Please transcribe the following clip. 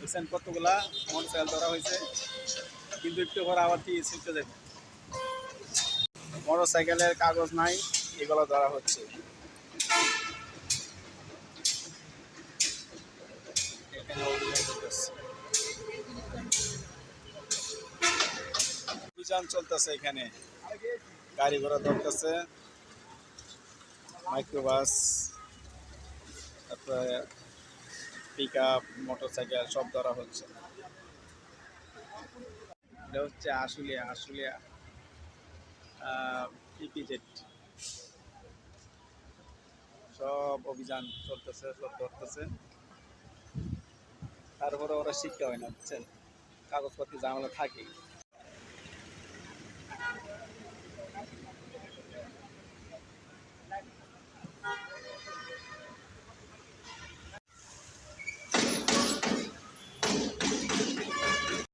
দেখছেন কতগুলা মোটরসাইকেল ধরা হয়েছে, কিন্তু একটু পরে আবার কি ছিটতে যাবে। মোটরসাইকেলের কাগজ নাই, এগুলো ধরা হচ্ছে। এখানে অভিযান চলতেছে, অভিযান চলতেছে। এখানে গাড়ি ঘোড়া ধরতেছে, মাইক্রোবাস, তারপরে পিক আপ, মোটরসাইকেল সব ধরা হচ্ছে। এটা হচ্ছে আশুলিয়া, আশুলিয়া ইপিজেড। সব অভিযান চলতেছে, সব ধরতেছে। তারপরে ওরা শিক্ষা হয় না, বুঝছেন, কাগজপত্র ঝামেলা থাকে।